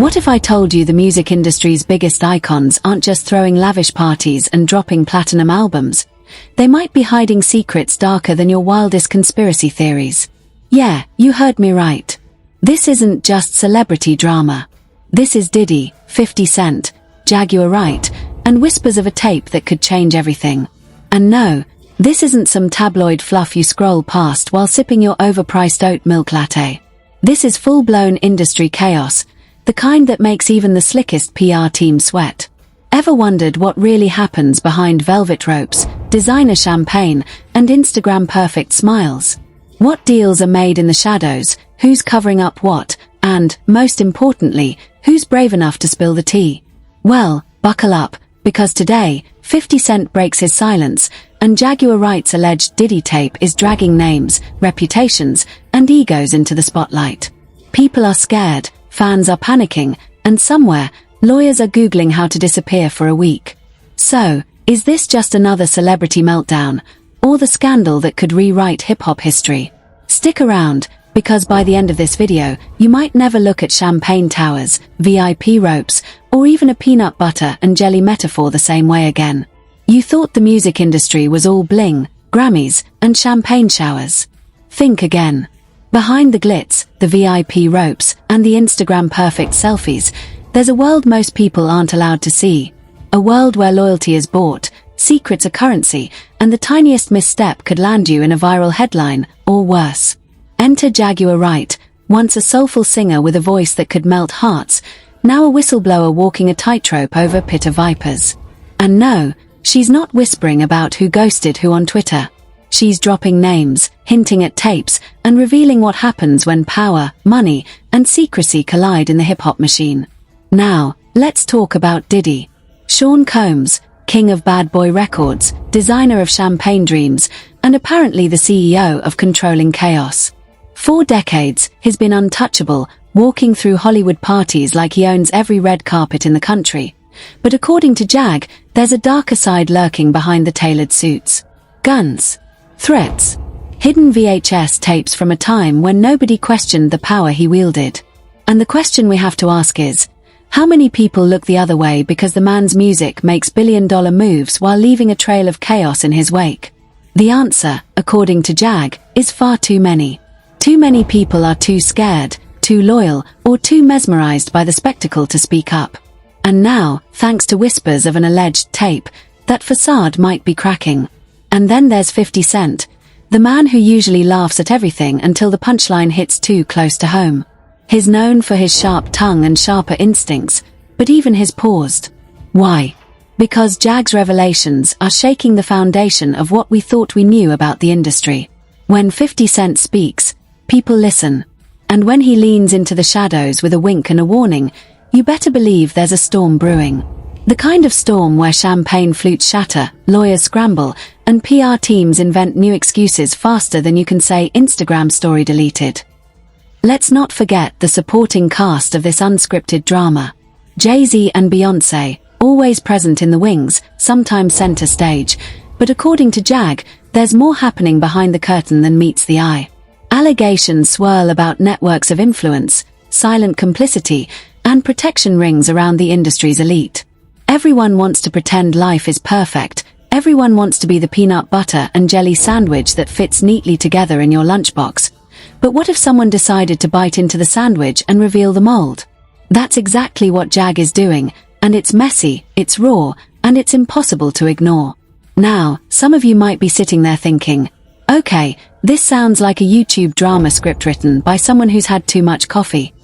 What if I told you the music industry's biggest icons aren't just throwing lavish parties and dropping platinum albums? They might be hiding secrets darker than your wildest conspiracy theories. Yeah, you heard me right. This isn't just celebrity drama. This is Diddy, 50 Cent, Jaguar Wright, and whispers of a tape that could change everything. And no, this isn't some tabloid fluff you scroll past while sipping your overpriced oat milk latte. This is full-blown industry chaos, the kind that makes even the slickest PR team sweat. Ever wondered what really happens behind velvet ropes, designer champagne, and Instagram-perfect smiles? What deals are made in the shadows, who's covering up what, and, most importantly, who's brave enough to spill the tea? Well, buckle up, because today, 50 Cent breaks his silence, and Jaguar Wright's alleged Diddy tape is dragging names, reputations, and egos into the spotlight. People are scared, fans are panicking, and somewhere, lawyers are Googling how to disappear for a week. So, is this just another celebrity meltdown, or the scandal that could rewrite hip-hop history? Stick around, because by the end of this video, you might never look at champagne towers, VIP ropes, or even a peanut butter and jelly metaphor the same way again. You thought the music industry was all bling, Grammys, and champagne showers. Think again. Behind the glitz, the VIP ropes, and the Instagram-perfect selfies, there's a world most people aren't allowed to see. A world where loyalty is bought, secrets are currency, and the tiniest misstep could land you in a viral headline, or worse. Enter Jaguar Wright, once a soulful singer with a voice that could melt hearts, now a whistleblower walking a tightrope over a pit of vipers. And no, she's not whispering about who ghosted who on Twitter. She's dropping names, hinting at tapes, and revealing what happens when power, money, and secrecy collide in the hip-hop machine. Now, let's talk about Diddy. Sean Combs, king of Bad Boy Records, designer of Champagne Dreams, and apparently the CEO of Controlling Chaos. For decades, he's been untouchable, walking through Hollywood parties like he owns every red carpet in the country. But according to Jag, there's a darker side lurking behind the tailored suits. Guns. Threats. Hidden VHS tapes from a time when nobody questioned the power he wielded. And the question we have to ask is, how many people look the other way because the man's music makes billion-dollar moves while leaving a trail of chaos in his wake? The answer, according to Jag, is far too many. Too many people are too scared, too loyal, or too mesmerized by the spectacle to speak up. And now, thanks to whispers of an alleged tape, that facade might be cracking. And then there's 50 Cent, the man who usually laughs at everything until the punchline hits too close to home. He's known for his sharp tongue and sharper instincts, but even his paused. Why? Because Jag's revelations are shaking the foundation of what we thought we knew about the industry. When 50 Cent speaks, people listen. And when he leans into the shadows with a wink and a warning, you better believe there's a storm brewing. The kind of storm where champagne flutes shatter, lawyers scramble, and PR teams invent new excuses faster than you can say Instagram story deleted. Let's not forget the supporting cast of this unscripted drama. Jay-Z and Beyoncé, always present in the wings, sometimes center stage, but according to Jag, there's more happening behind the curtain than meets the eye. Allegations swirl about networks of influence, silent complicity, and protection rings around the industry's elite. Everyone wants to pretend life is perfect. Everyone wants to be the peanut butter and jelly sandwich that fits neatly together in your lunchbox. But what if someone decided to bite into the sandwich and reveal the mold? That's exactly what Jag is doing, and it's messy, it's raw, and it's impossible to ignore. Now, some of you might be sitting there thinking, okay, this sounds like a YouTube drama script written by someone who's had too much coffee.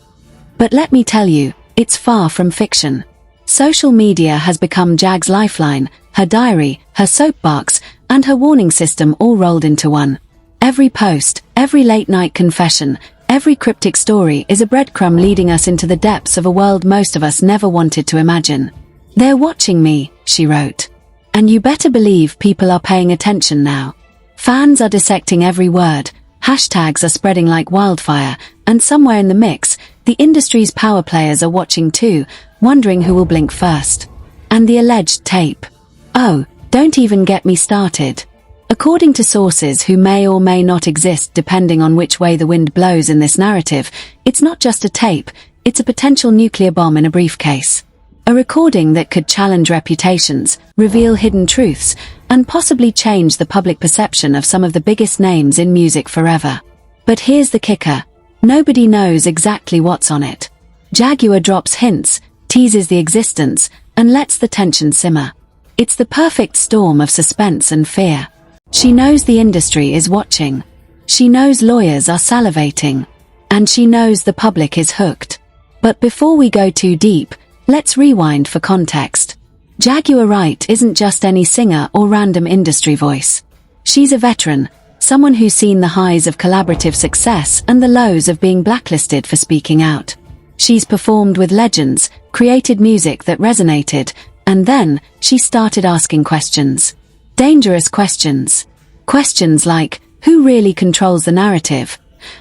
But let me tell you, it's far from fiction. Social media has become Jag's lifeline, her diary, her soapbox, and her warning system all rolled into one. Every post, every late-night confession, every cryptic story is a breadcrumb leading us into the depths of a world most of us never wanted to imagine. "They're watching me," she wrote. And you better believe people are paying attention now. Fans are dissecting every word, hashtags are spreading like wildfire, and somewhere in the mix, the industry's power players are watching too, wondering who will blink first. And the alleged tape. Oh, don't even get me started. According to sources who may or may not exist depending on which way the wind blows in this narrative, it's not just a tape, It's a potential nuclear bomb in a briefcase. A recording that could challenge reputations, reveal hidden truths, and possibly change the public perception of some of the biggest names in music forever. But here's the kicker. Nobody knows exactly what's on it. Jaguar drops hints, teases the existence, and lets the tension simmer. It's the perfect storm of suspense and fear. She knows the industry is watching. She knows lawyers are salivating. And she knows the public is hooked. But before we go too deep, let's rewind for context. Jaguar Wright isn't just any singer or random industry voice. She's a veteran, someone who's seen the highs of collaborative success and the lows of being blacklisted for speaking out. She's performed with legends, created music that resonated, and then she started asking questions. Dangerous questions. Questions like, who really controls the narrative?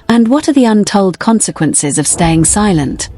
And what are the untold consequences of staying silent?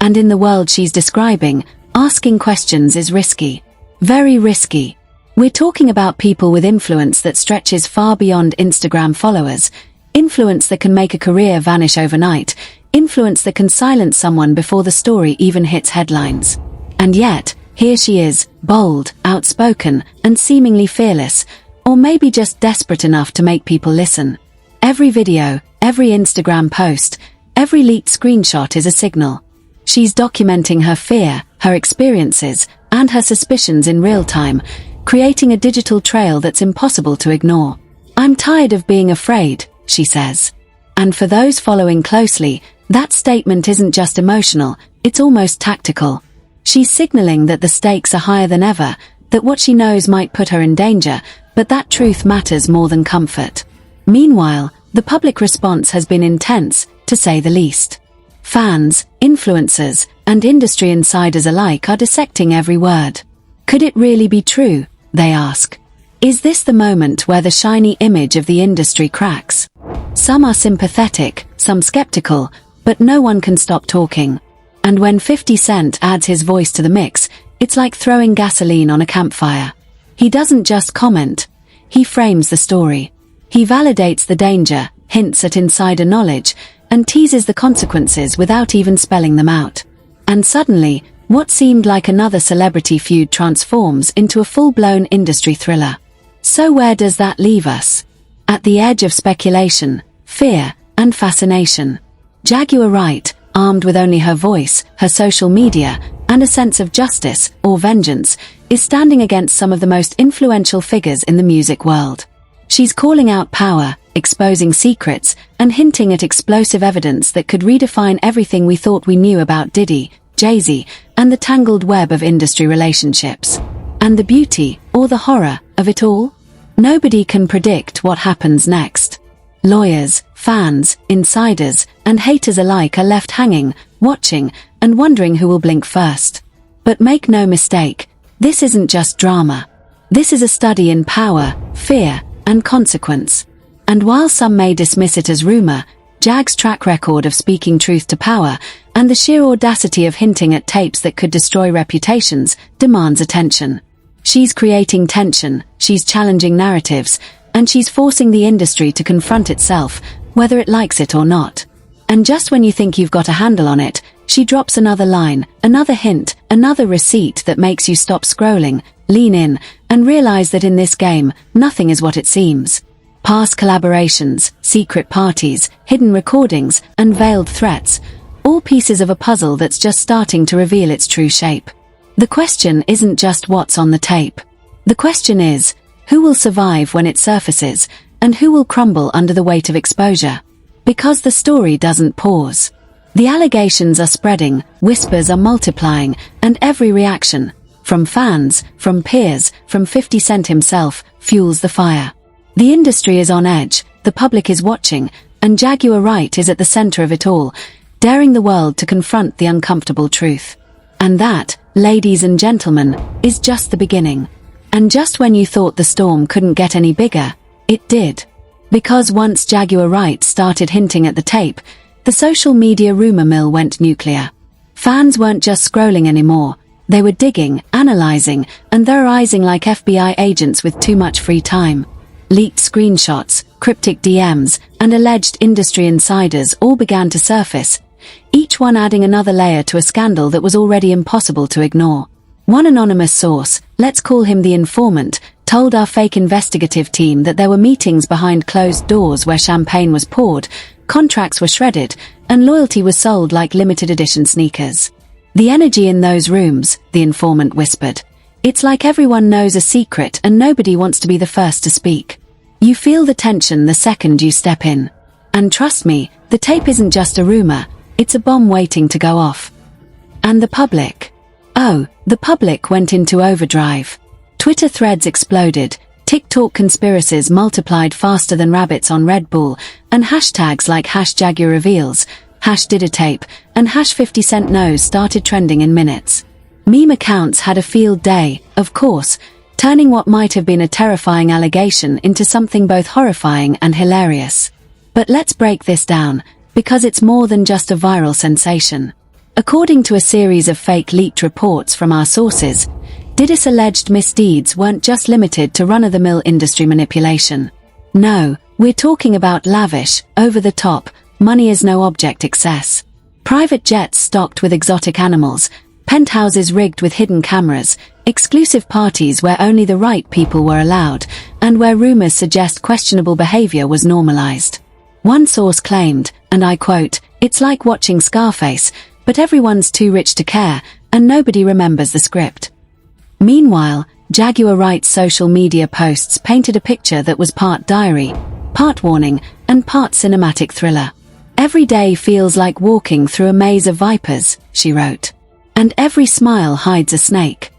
And in the world she's describing, asking questions is risky. Very risky. We're talking about people with influence that stretches far beyond Instagram followers, influence that can make a career vanish overnight, influence that can silence someone before the story even hits headlines. And yet, here she is, bold, outspoken, and seemingly fearless, or maybe just desperate enough to make people listen. Every video, every Instagram post, every leaked screenshot is a signal. She's documenting her fear, her experiences, and her suspicions in real time, creating a digital trail that's impossible to ignore. I'm tired of being afraid, she says. And for those following closely, that statement isn't just emotional, it's almost tactical. She's signaling that the stakes are higher than ever, that what she knows might put her in danger, but that truth matters more than comfort. Meanwhile, the public response has been intense, to say the least. Fans, influencers, and industry insiders alike are dissecting every word. Could it really be true? They ask. Is this the moment where the shiny image of the industry cracks? Some are sympathetic, some skeptical, but no one can stop talking. And when 50 Cent adds his voice to the mix, it's like throwing gasoline on a campfire. He doesn't just comment, he frames the story. He validates the danger, hints at insider knowledge, and teases the consequences without even spelling them out. And suddenly, what seemed like another celebrity feud transforms into a full-blown industry thriller. So where does that leave us? At the edge of speculation, fear, and fascination. Jaguar Wright, armed with only her voice, her social media, and a sense of justice, or vengeance, is standing against some of the most influential figures in the music world. She's calling out power, exposing secrets, and hinting at explosive evidence that could redefine everything we thought we knew about Diddy, Jay-Z, and the tangled web of industry relationships. And the beauty, or the horror, of it all? Nobody can predict what happens next. Lawyers, fans, insiders, and haters alike are left hanging, watching, and wondering who will blink first. But make no mistake, this isn't just drama. This is a study in power, fear, and consequence. And while some may dismiss it as rumor, Jag's track record of speaking truth to power, and the sheer audacity of hinting at tapes that could destroy reputations, demands attention. She's creating tension, she's challenging narratives, and she's forcing the industry to confront itself, whether it likes it or not. And just when you think you've got a handle on it, she drops another line, another hint, another receipt that makes you stop scrolling, lean in, and realize that in this game, nothing is what it seems. Past collaborations, secret parties, hidden recordings, and veiled threats, all pieces of a puzzle that's just starting to reveal its true shape. The question isn't just what's on the tape. The question is, who will survive when it surfaces, and who will crumble under the weight of exposure? Because the story doesn't pause. The allegations are spreading, whispers are multiplying, and every reaction, from fans, from peers, from 50 Cent himself, fuels the fire. The industry is on edge, the public is watching, and Jaguar Wright is at the center of it all, daring the world to confront the uncomfortable truth. And that, ladies and gentlemen, is just the beginning. And just when you thought the storm couldn't get any bigger, it did. Because once Jaguar Wright started hinting at the tape, the social media rumor mill went nuclear. Fans weren't just scrolling anymore, they were digging, analyzing, and theorizing like FBI agents with too much free time. Leaked screenshots, cryptic DMs, and alleged industry insiders all began to surface, each one adding another layer to a scandal that was already impossible to ignore. One anonymous source, let's call him the informant, told our fake investigative team that there were meetings behind closed doors where champagne was poured, contracts were shredded, and loyalty was sold like limited edition sneakers. The energy in those rooms, the informant whispered. It's like everyone knows a secret and nobody wants to be the first to speak. You feel the tension the second you step in. And trust me, the tape isn't just a rumor, it's a bomb waiting to go off. And the public? Oh, the public went into overdrive. Twitter threads exploded, TikTok conspiracies multiplied faster than rabbits on Red Bull, and hashtags like #Jaguar reveals, #Diddy tape, and #50 Cent knows started trending in minutes. Meme accounts had a field day, of course, turning what might have been a terrifying allegation into something both horrifying and hilarious. But let's break this down, because it's more than just a viral sensation. According to a series of fake leaked reports from our sources, Diddy's alleged misdeeds weren't just limited to run-of-the-mill industry manipulation. No, we're talking about lavish, over-the-top, money-is-no-object excess. Private jets stocked with exotic animals, penthouses rigged with hidden cameras, exclusive parties where only the right people were allowed, and where rumors suggest questionable behavior was normalized. One source claimed, and I quote, "It's like watching Scarface, but everyone's too rich to care, and nobody remembers the script." Meanwhile, Jaguar Wright's social media posts painted a picture that was part diary, part warning, and part cinematic thriller. "Every day feels like walking through a maze of vipers," she wrote. "And every smile hides a snake."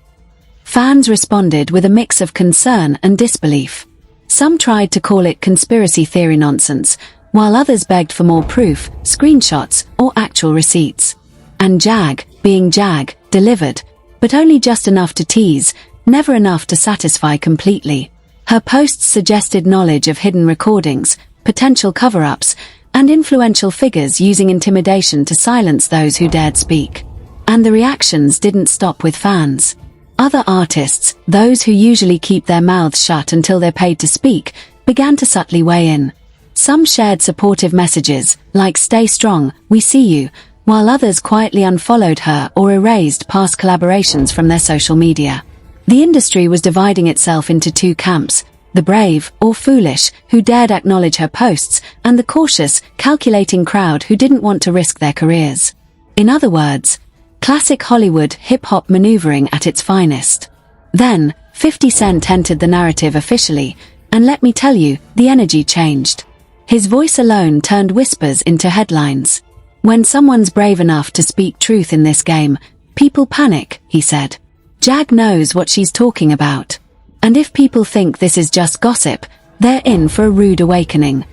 Fans responded with a mix of concern and disbelief. Some tried to call it conspiracy theory nonsense, while others begged for more proof, screenshots, or actual receipts. And Jag, being Jag, delivered, but only just enough to tease, never enough to satisfy completely. Her posts suggested knowledge of hidden recordings, potential cover-ups, and influential figures using intimidation to silence those who dared speak. And the reactions didn't stop with fans. Other artists, those who usually keep their mouths shut until they're paid to speak, began to subtly weigh in. Some shared supportive messages, like "Stay strong, we see you," while others quietly unfollowed her or erased past collaborations from their social media. The industry was dividing itself into two camps, the brave, or foolish, who dared acknowledge her posts, and the cautious, calculating crowd who didn't want to risk their careers. In other words, classic Hollywood hip-hop maneuvering at its finest. Then, 50 Cent entered the narrative officially, and let me tell you, the energy changed. His voice alone turned whispers into headlines. "When someone's brave enough to speak truth in this game, people panic," he said. Jag knows what she's talking about. And if people think this is just gossip, they're in for a rude awakening.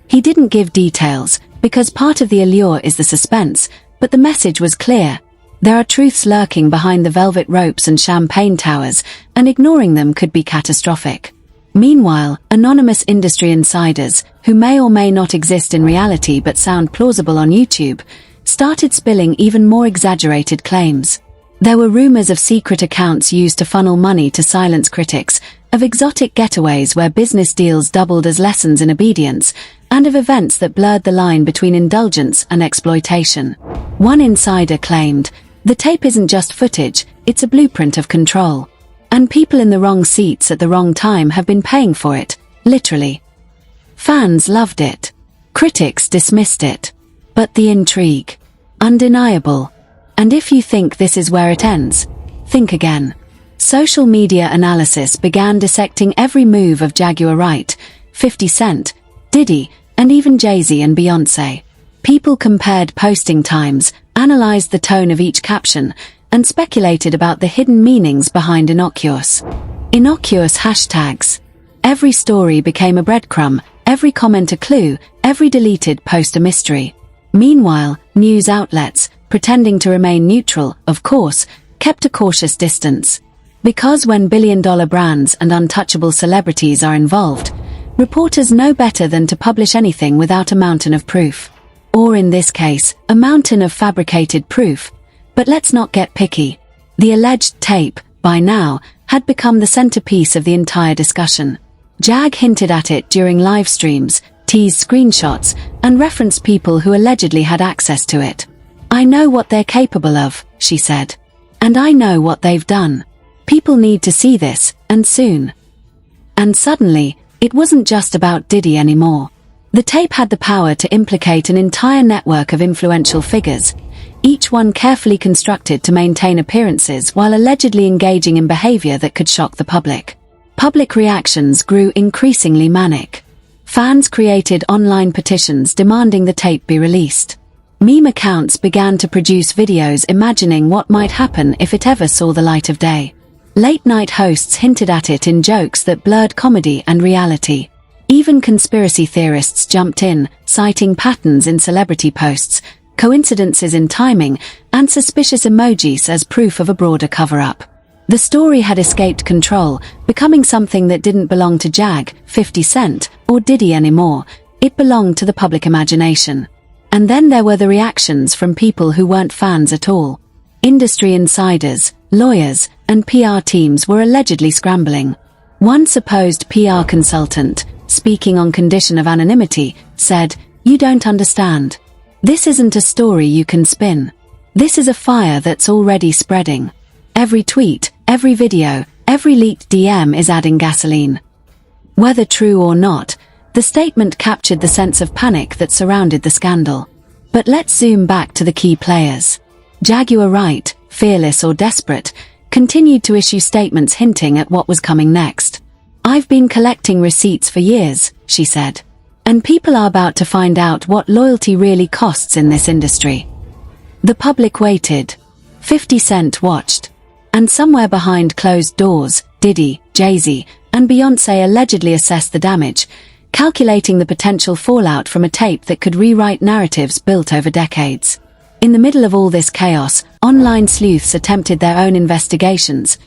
He didn't give details, because part of the allure is the suspense, but the message was clear. There are truths lurking behind the velvet ropes and champagne towers, and ignoring them could be catastrophic. Meanwhile, anonymous industry insiders, who may or may not exist in reality but sound plausible on YouTube, started spilling even more exaggerated claims. There were rumors of secret accounts used to funnel money to silence critics, of exotic getaways where business deals doubled as lessons in obedience, and of events that blurred the line between indulgence and exploitation. One insider claimed, "The tape isn't just footage, it's a blueprint of control. And people in the wrong seats at the wrong time have been paying for it, literally." Fans loved it. Critics dismissed it. But the intrigue, undeniable. And if you think this is where it ends, think again. Social media analysis began dissecting every move of Jaguar Wright, 50 Cent, Diddy, and even Jay-Z and Beyoncé. People compared posting times, analyzed the tone of each caption, and speculated about the hidden meanings behind innocuous hashtags. Every story became a breadcrumb, every comment a clue, every deleted post a mystery. Meanwhile, news outlets, pretending to remain neutral, of course, kept a cautious distance. Because when billion-dollar brands and untouchable celebrities are involved, reporters know better than to publish anything without a mountain of proof. Or in this case, a mountain of fabricated proof. But let's not get picky. The alleged tape, by now, had become the centerpiece of the entire discussion. Jag hinted at it during live streams, teased screenshots, and referenced people who allegedly had access to it. "I know what they're capable of," she said. "And I know what they've done. People need to see this, and soon." And suddenly, it wasn't just about Diddy anymore. The tape had the power to implicate an entire network of influential figures, each one carefully constructed to maintain appearances while allegedly engaging in behavior that could shock the public. Public reactions grew increasingly manic. Fans created online petitions demanding the tape be released. Meme accounts began to produce videos imagining what might happen if it ever saw the light of day. Late-night hosts hinted at it in jokes that blurred comedy and reality. Even conspiracy theorists jumped in, citing patterns in celebrity posts, coincidences in timing, and suspicious emojis as proof of a broader cover-up. The story had escaped control, becoming something that didn't belong to Jag, 50 Cent, or Diddy anymore. It belonged to the public imagination. And then there were the reactions from people who weren't fans at all. Industry insiders, lawyers, and PR teams were allegedly scrambling. One supposed PR consultant, speaking on condition of anonymity, said, "You don't understand. This isn't a story you can spin. This is a fire that's already spreading. Every tweet, every video, every leaked DM is adding gasoline." Whether true or not, the statement captured the sense of panic that surrounded the scandal. But let's zoom back to the key players. Jaguar Wright, fearless or desperate, continued to issue statements hinting at what was coming next. "I've been collecting receipts for years," she said. "And people are about to find out what loyalty really costs in this industry." The public waited. 50 Cent watched. And somewhere behind closed doors, Diddy, Jay-Z, and Beyoncé allegedly assessed the damage, calculating the potential fallout from a tape that could rewrite narratives built over decades. In the middle of all this chaos, online sleuths attempted their own investigations,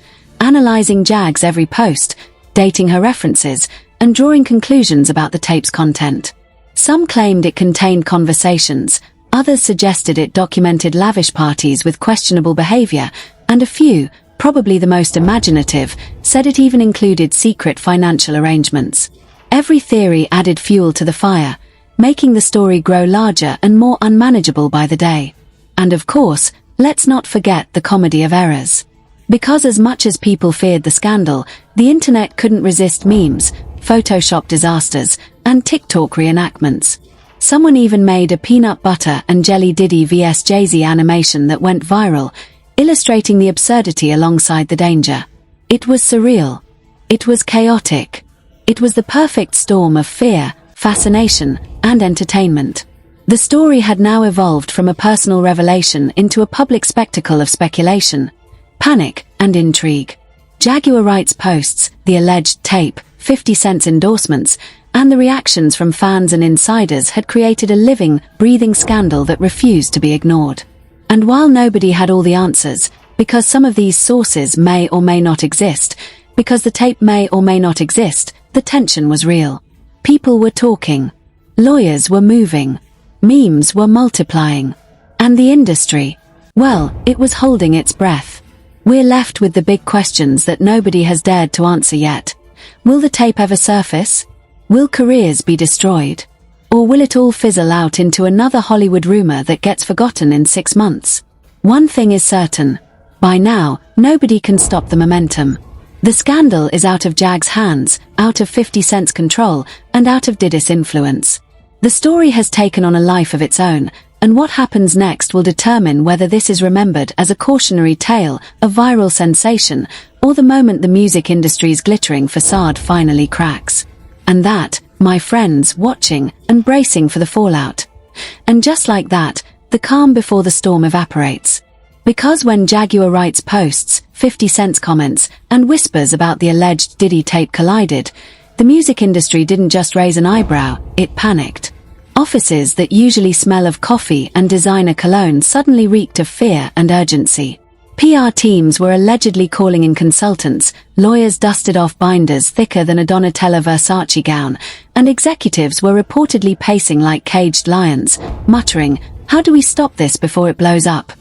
analyzing Jag's every post, dating her references, and drawing conclusions about the tape's content. Some claimed it contained conversations, others suggested it documented lavish parties with questionable behavior, and a few, probably the most imaginative, said it even included secret financial arrangements. Every theory added fuel to the fire, making the story grow larger and more unmanageable by the day. And of course, let's not forget the comedy of errors. Because as much as people feared the scandal, the internet couldn't resist memes, Photoshop disasters, and TikTok reenactments. Someone even made a peanut butter and jelly Diddy vs Jay-Z animation that went viral, illustrating the absurdity alongside the danger. It was surreal. It was chaotic. It was the perfect storm of fear, fascination, and entertainment. The story had now evolved from a personal revelation into a public spectacle of speculation, panic, and intrigue. Jaguar Wright's posts, the alleged tape, 50 Cent's endorsements, and the reactions from fans and insiders had created a living, breathing scandal that refused to be ignored. And while nobody had all the answers, because some of these sources may or may not exist, because the tape may or may not exist, the tension was real. People were talking. Lawyers were moving. Memes were multiplying. And the industry, well, it was holding its breath. We're left with the big questions that nobody has dared to answer yet. Will the tape ever surface? Will careers be destroyed? Or will it all fizzle out into another Hollywood rumor that gets forgotten in 6 months? One thing is certain. By now, nobody can stop the momentum. The scandal is out of Jag's hands, out of 50 Cent's control, and out of Diddy's influence. The story has taken on a life of its own, and what happens next will determine whether this is remembered as a cautionary tale, a viral sensation, or the moment the music industry's glittering facade finally cracks. And that, my friends watching and bracing for the fallout. And just like that, the calm before the storm evaporates. Because when Jaguar Wright's posts, 50 Cent's comments, and whispers about the alleged Diddy tape collided, the music industry didn't just raise an eyebrow, it panicked. Offices that usually smell of coffee and designer cologne suddenly reeked of fear and urgency. PR teams were allegedly calling in consultants, lawyers dusted off binders thicker than a Donatella Versace gown, and executives were reportedly pacing like caged lions, muttering, "How do we stop this before it blows up?"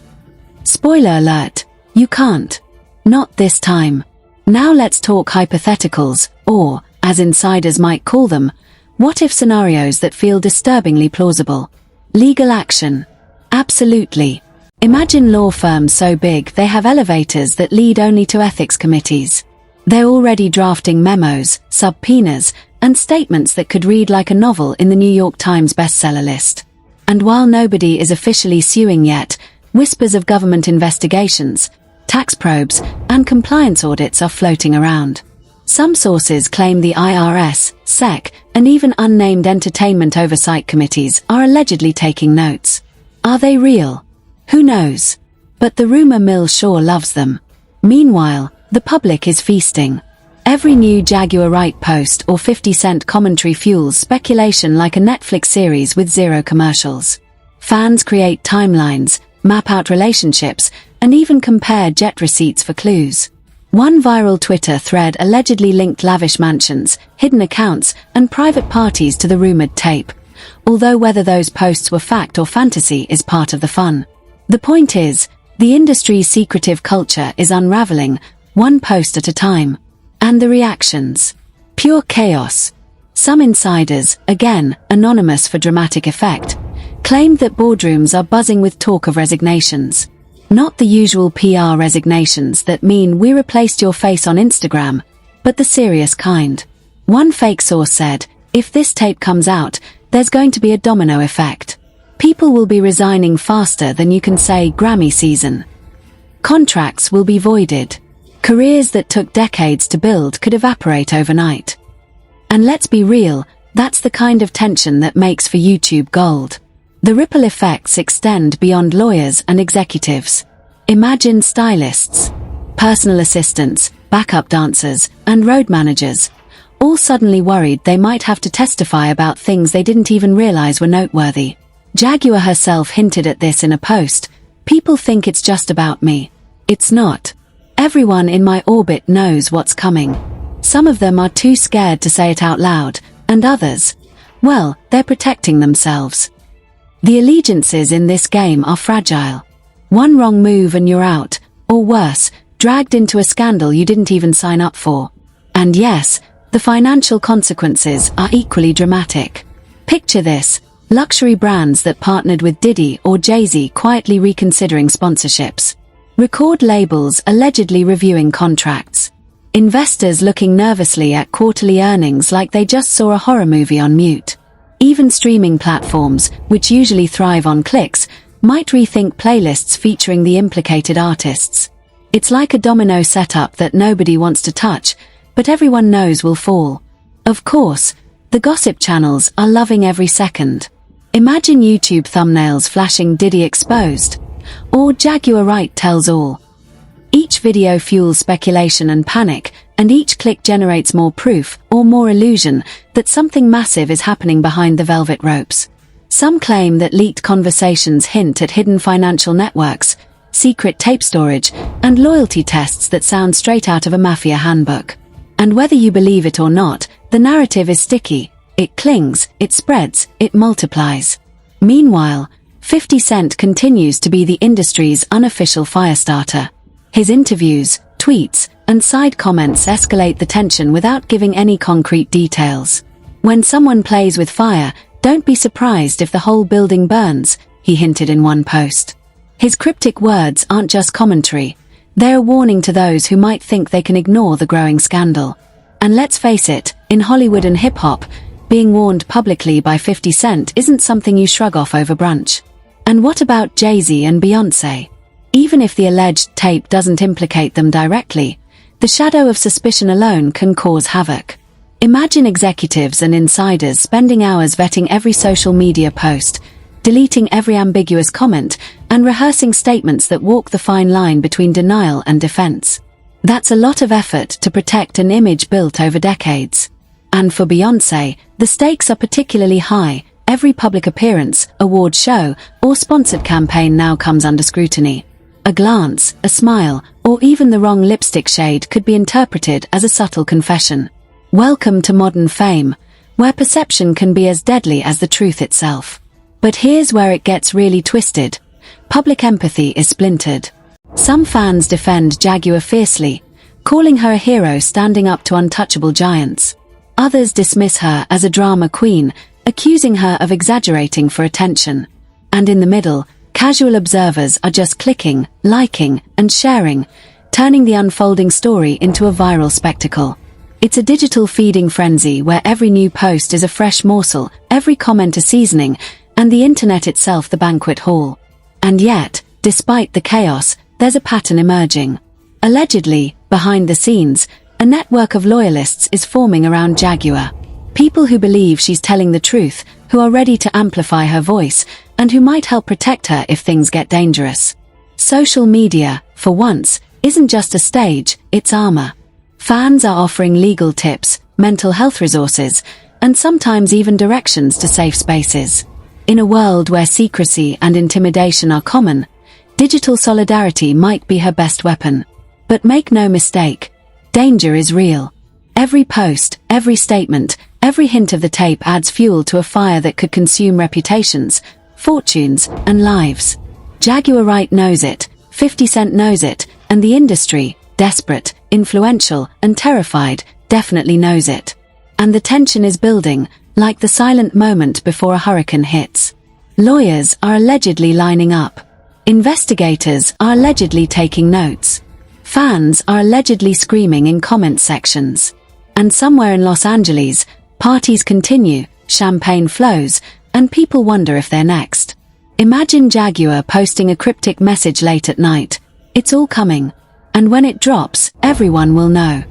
Spoiler alert, you can't. Not this time. Now let's talk hypotheticals, or, as insiders might call them, What-if scenarios that feel disturbingly plausible. Legal action. Absolutely. Imagine law firms so big they have elevators that lead only to ethics committees. They're already drafting memos, subpoenas, and statements that could read like a novel in the New York Times bestseller list. And while nobody is officially suing yet, whispers of government investigations, tax probes, and compliance audits are floating around. Some sources claim the IRS, SEC, and even unnamed entertainment oversight committees are allegedly taking notes. Are they real? Who knows? But the rumor mill sure loves them. Meanwhile, the public is feasting. Every new Jaguar Wright post or 50-cent commentary fuels speculation like a Netflix series with zero commercials. Fans create timelines, map out relationships, and even compare jet receipts for clues. One viral Twitter thread allegedly linked lavish mansions, hidden accounts, and private parties to the rumored tape, although whether those posts were fact or fantasy is part of the fun. The point is, the industry's secretive culture is unraveling, one post at a time. And the reactions? Pure chaos. Some insiders, again, anonymous for dramatic effect, claimed that boardrooms are buzzing with talk of resignations. Not the usual PR resignations that mean we replaced your face on Instagram, but the serious kind. One fake source said, if this tape comes out, there's going to be a domino effect. People will be resigning faster than you can say Grammy season. Contracts will be voided. Careers that took decades to build could evaporate overnight. And let's be real, that's the kind of tension that makes for YouTube gold. The ripple effects extend beyond lawyers and executives. Imagine stylists, personal assistants, backup dancers, and road managers, all suddenly worried they might have to testify about things they didn't even realize were noteworthy. Jaguar herself hinted at this in a post. People think it's just about me. It's not. Everyone in my orbit knows what's coming. Some of them are too scared to say it out loud, and others, well, they're protecting themselves. The allegiances in this game are fragile. One wrong move and you're out, or worse, dragged into a scandal you didn't even sign up for. And yes, the financial consequences are equally dramatic. Picture this, luxury brands that partnered with Diddy or Jay-Z quietly reconsidering sponsorships. Record labels allegedly reviewing contracts. Investors looking nervously at quarterly earnings like they just saw a horror movie on mute. Even streaming platforms, which usually thrive on clicks, might rethink playlists featuring the implicated artists. It's like a domino setup that nobody wants to touch, but everyone knows will fall. Of course, the gossip channels are loving every second. Imagine YouTube thumbnails flashing Diddy exposed. Or Jaguar Wright tells all. Each video fuels speculation and panic, and each click generates more proof, or more illusion, that something massive is happening behind the velvet ropes. Some claim that leaked conversations hint at hidden financial networks, secret tape storage, and loyalty tests that sound straight out of a mafia handbook. And whether you believe it or not, the narrative is sticky. It clings, it spreads, it multiplies. Meanwhile, 50 Cent continues to be the industry's unofficial firestarter. His interviews, tweets, and side comments escalate the tension without giving any concrete details. When someone plays with fire, don't be surprised if the whole building burns, he hinted in one post. His cryptic words aren't just commentary. They're a warning to those who might think they can ignore the growing scandal. And let's face it, in Hollywood and hip-hop, being warned publicly by 50 Cent isn't something you shrug off over brunch. And what about Jay-Z and Beyoncé? Even if the alleged tape doesn't implicate them directly, the shadow of suspicion alone can cause havoc. Imagine executives and insiders spending hours vetting every social media post, deleting every ambiguous comment, and rehearsing statements that walk the fine line between denial and defense. That's a lot of effort to protect an image built over decades. And for Beyoncé, the stakes are particularly high. Every public appearance, award show, or sponsored campaign now comes under scrutiny. A glance, a smile, or even the wrong lipstick shade could be interpreted as a subtle confession. Welcome to modern fame, where perception can be as deadly as the truth itself. But here's where it gets really twisted. Public empathy is splintered. Some fans defend Jaguar fiercely, calling her a hero standing up to untouchable giants. Others dismiss her as a drama queen, accusing her of exaggerating for attention. And in the middle, casual observers are just clicking, liking, and sharing, turning the unfolding story into a viral spectacle. It's a digital feeding frenzy where every new post is a fresh morsel, every comment a seasoning, and the internet itself the banquet hall. And yet, despite the chaos, there's a pattern emerging. Allegedly, behind the scenes, a network of loyalists is forming around Jaguar. People who believe she's telling the truth, who are ready to amplify her voice, and who might help protect her if things get dangerous. Social media, for once, isn't just a stage, it's armor. Fans are offering legal tips, mental health resources, and sometimes even directions to safe spaces. In a world where secrecy and intimidation are common, digital solidarity might be her best weapon. But make no mistake, danger is real. Every post, every statement, every hint of the tape adds fuel to a fire that could consume reputations, fortunes, and lives. Jaguar Wright knows it, 50 Cent knows it, and the industry, desperate, influential, and terrified, definitely knows it. And the tension is building, like the silent moment before a hurricane hits. Lawyers are allegedly lining up. Investigators are allegedly taking notes. Fans are allegedly screaming in comment sections. And somewhere in Los Angeles, parties continue, champagne flows, and people wonder if they're next. Imagine Jaguar posting a cryptic message late at night. It's all coming. And when it drops, everyone will know.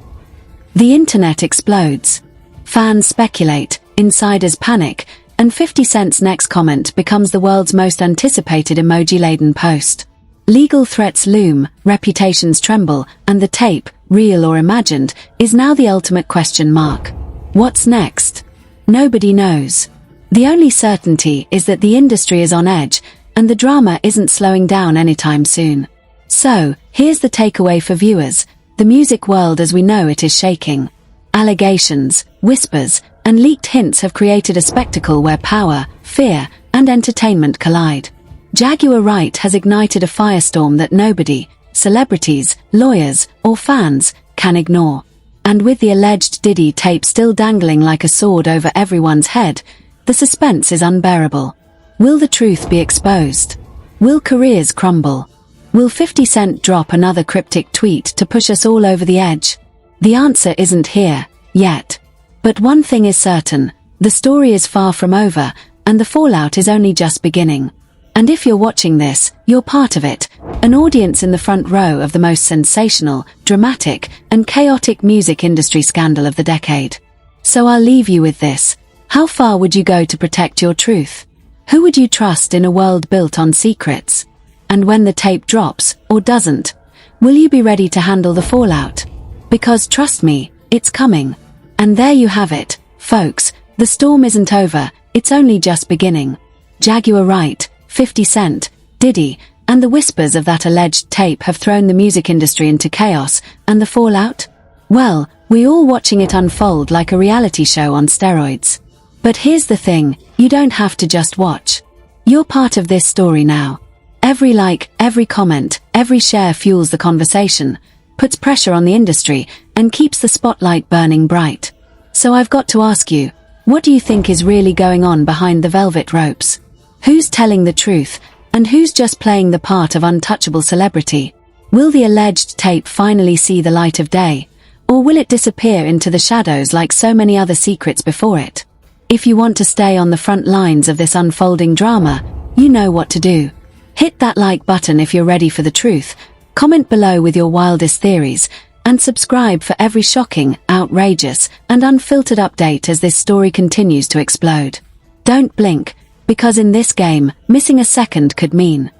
The internet explodes. Fans speculate, insiders panic, and 50 Cent's next comment becomes the world's most anticipated emoji-laden post. Legal threats loom, reputations tremble, and the tape, real or imagined, is now the ultimate question mark. What's next? Nobody knows. The only certainty is that the industry is on edge, and the drama isn't slowing down anytime soon. So, here's the takeaway for viewers. The music world as we know it is shaking. Allegations, whispers, and leaked hints have created a spectacle where power, fear, and entertainment collide. Jaguar Wright has ignited a firestorm that nobody, celebrities, lawyers, or fans, can ignore. And with the alleged Diddy tape still dangling like a sword over everyone's head, the suspense is unbearable. Will the truth be exposed? Will careers crumble? Will 50 Cent drop another cryptic tweet to push us all over the edge? The answer isn't here, yet. But one thing is certain, the story is far from over, and the fallout is only just beginning. And if you're watching this, you're part of it, an audience in the front row of the most sensational, dramatic, and chaotic music industry scandal of the decade. So I'll leave you with this. How far would you go to protect your truth? Who would you trust in a world built on secrets? And when the tape drops, or doesn't, will you be ready to handle the fallout? Because trust me, it's coming. And there you have it, folks, the storm isn't over, it's only just beginning. Jaguar Wright, 50 Cent, Diddy, and the whispers of that alleged tape have thrown the music industry into chaos, and the fallout? Well, we're all watching it unfold like a reality show on steroids. But here's the thing, you don't have to just watch. You're part of this story now. Every like, every comment, every share fuels the conversation, puts pressure on the industry, and keeps the spotlight burning bright. So I've got to ask you, what do you think is really going on behind the velvet ropes? Who's telling the truth, and who's just playing the part of untouchable celebrity? Will the alleged tape finally see the light of day, or will it disappear into the shadows like so many other secrets before it? If you want to stay on the front lines of this unfolding drama, you know what to do. Hit that like button if you're ready for the truth, comment below with your wildest theories, and subscribe for every shocking, outrageous, and unfiltered update as this story continues to explode. Don't blink, because in this game, missing a second could mean